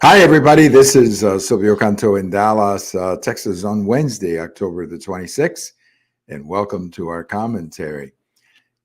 Hi, everybody. This is Silvio Canto in Dallas, Texas on Wednesday, October the 26th, and welcome to our commentary.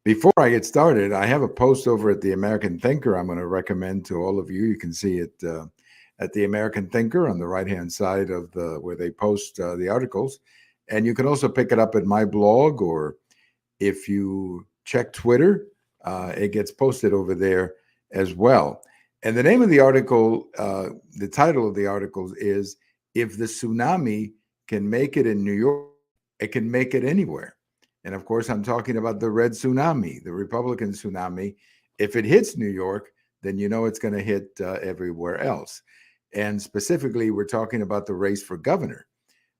Before I get started, I have a post over at the American Thinker I'm going to recommend to all of you. You can see it at the American Thinker on the right-hand side of the where they post the articles. And you can also pick it up at my blog, or if you check Twitter, it gets posted over there as well. And the name of the article, the title of the article is If the Tsunami Can Make It in New York, it can make it anywhere. And of course, I'm talking about the red tsunami, the Republican tsunami. If it hits New York, then you know it's going to hit everywhere else. And specifically, we're talking about the race for governor,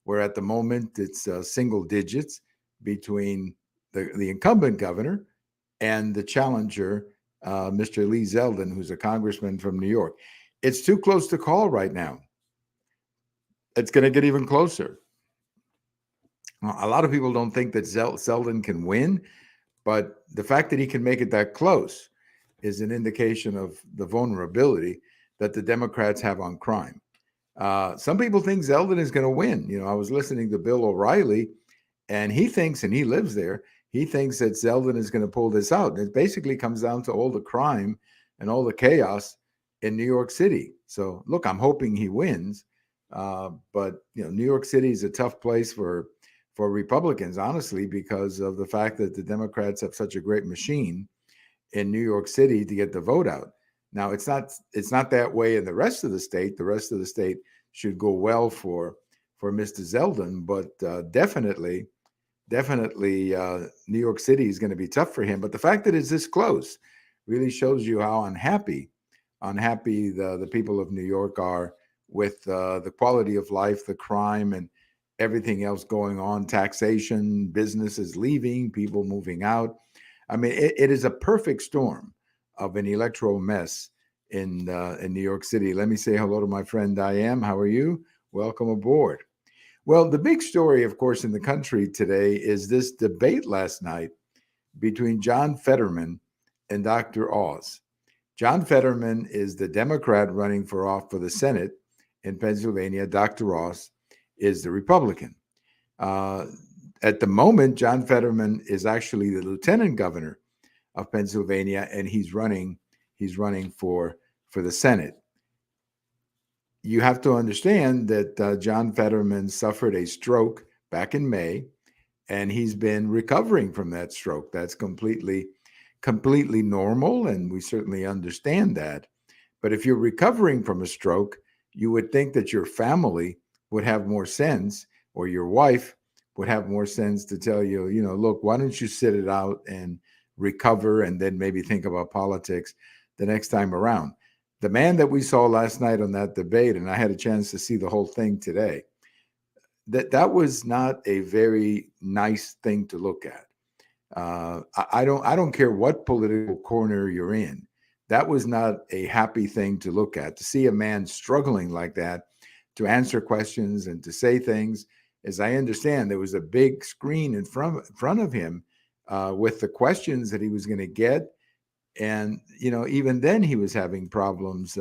where at the moment it's single digits between the incumbent governor and the challenger, Mr. Lee Zeldin, who's a congressman from New York. It's too close to call right now. It's going to get even closer. A lot of people don't think that Zeldin can win, but the fact that he can make it that close is an indication of the vulnerability that the Democrats have on crime. Some people think Zeldin is going to win. You know, I was listening to Bill O'Reilly, and he thinks, and he lives there, he thinks that Zeldin is going to pull this out. And it basically comes down to all the crime and all the chaos in New York City. So, look, I'm hoping he wins. But, you know, New York City is a tough place for Republicans, honestly, because of the fact that the Democrats have such a great machine in New York City to get the vote out. Now, it's not that way in the rest of the state. The rest of the state should go well for Mr. Zeldin, but definitely New York City is going to be tough for him. But the fact that it's this close really shows you how unhappy the people of New York are with the quality of life, the crime, and everything else going on, taxation, businesses leaving, people moving out. I mean, it is a perfect storm of an electoral mess in New York City. Let me say hello to my friend Diane. How are you? Welcome aboard. Well, the big story, of course, in the country today is this debate last night between John Fetterman and Dr. Oz. John Fetterman is the Democrat running for the Senate in Pennsylvania. Dr. Oz is the Republican. At the moment, John Fetterman is actually the lieutenant governor of Pennsylvania, and he's running for the Senate. You have to understand that John Fetterman suffered a stroke back in May, and he's been recovering from that stroke. That's completely normal, and we certainly understand that. But if you're recovering from a stroke, you would think that your family would have more sense, or your wife would have more sense to tell you, you know, look, why don't you sit it out and recover, and then maybe think about politics the next time around. The man that we saw last night on that debate, and I had a chance to see the whole thing today, that was not a very nice thing to look at. I don't care what political corner you're in. That was not a happy thing to look at. To see a man struggling like that to answer questions and to say things, as I understand, there was a big screen in front of him with the questions that he was going to get. And, you know, even then he was having problems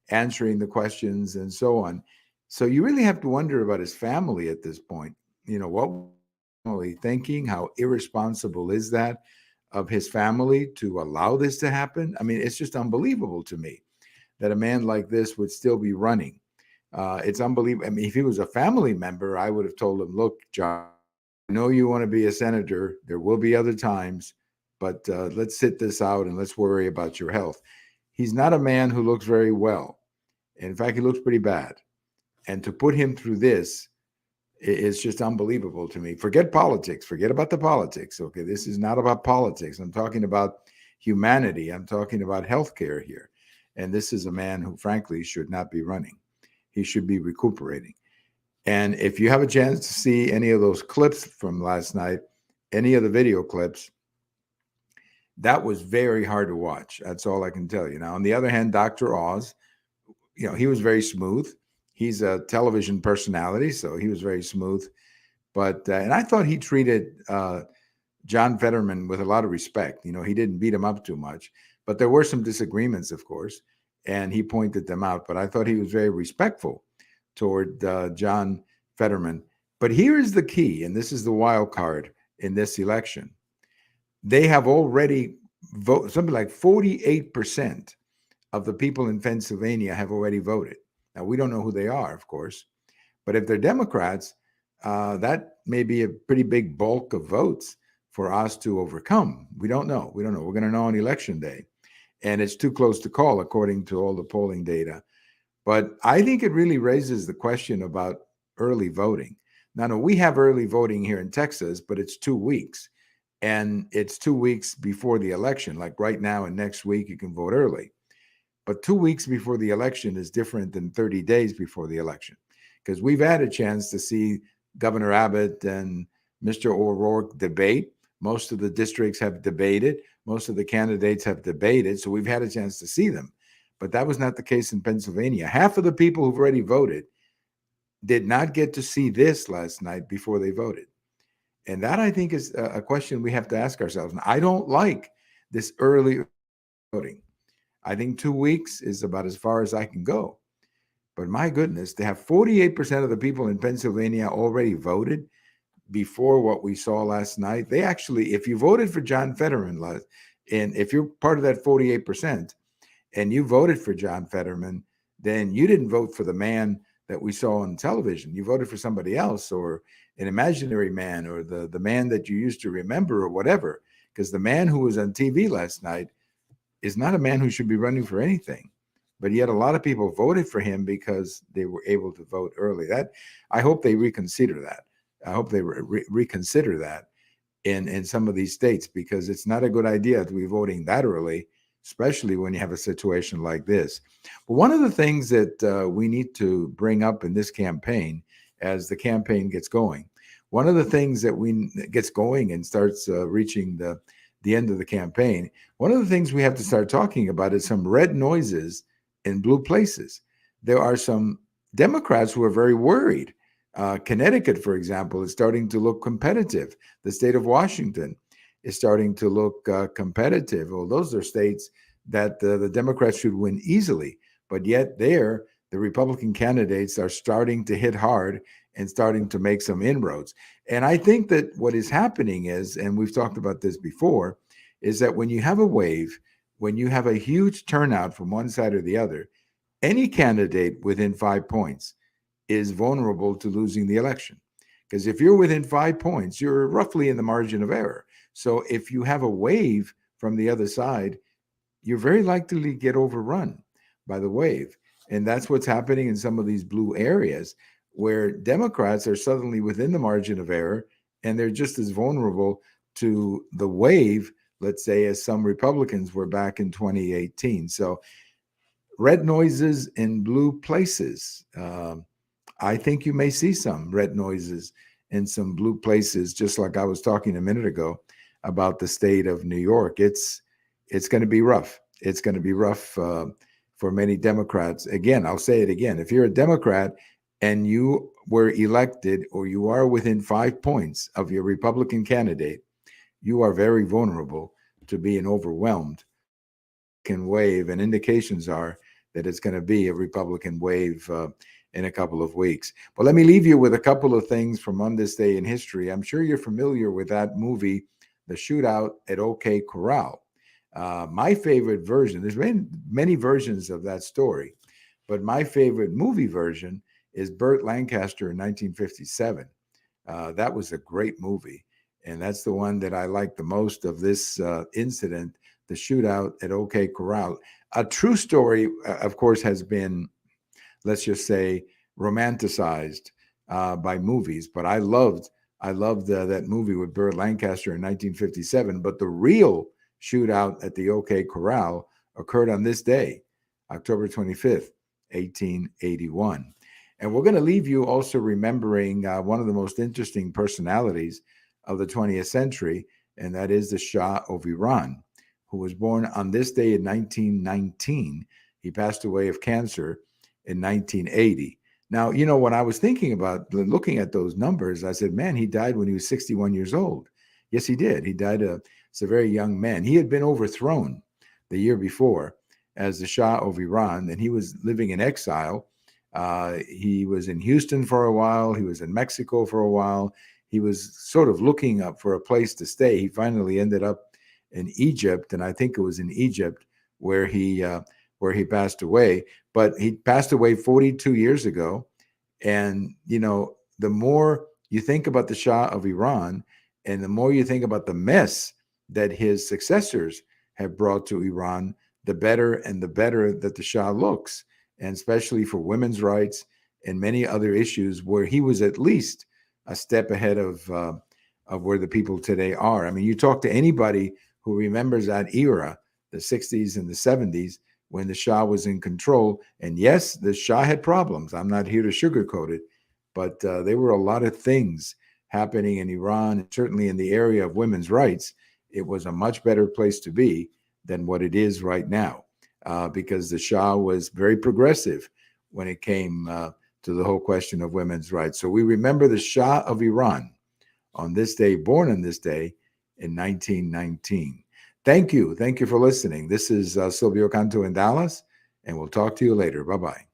answering the questions and so on. So you really have to wonder about his family at this point. You know, what family thinking? How irresponsible is that of his family to allow this to happen? I mean, it's just unbelievable to me that a man like this would still be running. It's unbelievable. I mean, if he was a family member, I would have told him, look, John, I know you want to be a senator. There will be other times, but let's sit this out and let's worry about your health. He's not a man who looks very well. In fact, he looks pretty bad. And to put him through this is just unbelievable to me. Forget politics. Forget about the politics. Okay, this is not about politics. I'm talking about humanity. I'm talking about healthcare here. And this is a man who, frankly, should not be running. He should be recuperating. And if you have a chance to see any of those clips from last night, any of the video clips, that was very hard to watch. That's all I can tell you. Now, on the other hand, Dr. Oz, you know, he was very smooth. He's a television personality, so he was very smooth. But and I thought he treated John Fetterman with a lot of respect. You know, he didn't beat him up too much. But there were some disagreements, of course. and he pointed them out. But I thought he was very respectful toward John Fetterman. But here is the key, and this is the wild card in this election. They have already voted, something like 48% of the people in Pennsylvania have already voted. Now, we don't know who they are, of course, but if they're Democrats, that may be a pretty big bulk of votes for us to overcome. We don't know. We don't know. We're going to know on election day. And it's too close to call, according to all the polling data. But I think it really raises the question about early voting. Now, no, we have early voting here in Texas, but it's 2 weeks. And it's 2 weeks before the election. Like right now and next week, you can vote early. But 2 weeks before the election is different than 30 days before the election, because we've had a chance to see Governor Abbott and Mr. O'Rourke debate. Most of the districts have debated. Most of the candidates have debated. So we've had a chance to see them. But that was not the case in Pennsylvania. Half of the people who've already voted did not get to see this last night before they voted. And that, I think, is a question we have to ask ourselves. And I don't like this early voting. I think 2 weeks is about as far as I can go. But my goodness, to have 48% of the people in Pennsylvania already voted before what we saw last night. They actually, if you voted for John Fetterman, and if you're part of that 48% and you voted for John Fetterman, then you didn't vote for the man that we saw on television. You voted for somebody else, or an imaginary man, or the man that you used to remember, or whatever. Because the man who was on TV last night is not a man who should be running for anything. But yet a lot of people voted for him because they were able to vote early. That, I hope they reconsider that. I hope they reconsider that in some of these states, because it's not a good idea to be voting that early, especially when you have a situation like this. But one of the things that we need to bring up in this campaign, as the campaign gets going, one of the things that gets going and starts reaching the end of the campaign, one of the things we have to start talking about is some red noises in blue places. There are some Democrats who are very worried. Connecticut, for example, is starting to look competitive. The state of Washington is starting to look competitive. Well, those are states that the Democrats should win easily. But yet there, the Republican candidates are starting to hit hard and starting to make some inroads. And I think that what is happening is, and we've talked about this before, is that when you have a wave, when you have a huge turnout from one side or the other, any candidate within 5 points is vulnerable to losing the election. Because if you're within 5 points, you're roughly in the margin of error. So if you have a wave from the other side, you're very likely to get overrun by the wave. And that's what's happening in some of these blue areas, where Democrats are suddenly within the margin of error, and they're just as vulnerable to the wave, let's say, as some Republicans were back in 2018. So red noises in blue places. I think you may see some red noises in some blue places, just like I was talking a minute ago about the state of New York. It's going to be rough. It's going to be rough for many Democrats. Again, I'll say it again. If you're a Democrat and you were elected, or you are within 5 points of your Republican candidate, you are very vulnerable to being overwhelmed. Can wave, and indications are that it's going to be a Republican wave in a couple of weeks. But let me leave you with a couple of things from on this day in history. I'm sure you're familiar with that movie, The Shootout at OK Corral. My favorite version, there's been many versions of that story, but my favorite movie version is Burt Lancaster in 1957. That was a great movie. And that's the one that I like the most of this incident, the shootout at OK Corral. A true story, of course, has been, let's just say, romanticized by movies. But I loved that movie with Burt Lancaster in 1957. But the real shootout at the OK Corral occurred on this day, October 25th, 1881. And we're going to leave you also remembering one of the most interesting personalities of the 20th century, and that is the Shah of Iran, who was born on this day in 1919. He passed away of cancer in 1980. Now, you know, when I was thinking about looking at those numbers, I said, man, he died when he was 61 years old. Yes, he did. He died as a very young man. He had been overthrown the year before, as the Shah of Iran, and he was living in exile. He was in Houston for a while. He was in Mexico for a while. He was sort of looking up for a place to stay. He finally ended up in Egypt, and I think it was in Egypt where he passed away. But he passed away 42 years ago. And the more you think about the Shah of Iran, and the more you think about the mess that his successors have brought to Iran, the better and the better that the Shah looks, and especially for women's rights and many other issues where he was at least a step ahead of where the people today are. I mean, you talk to anybody who remembers that era, the 60s and the 70s, when the Shah was in control. And yes, the Shah had problems. I'm not here to sugarcoat it, but there were a lot of things happening in Iran, and certainly in the area of women's rights. It was a much better place to be than what it is right now, because the Shah was very progressive when it came to the whole question of women's rights. So we remember the Shah of Iran on this day, born on this day in 1919. Thank you. Thank you for listening. This is Silvio Canto in Dallas, and we'll talk to you later. Bye-bye.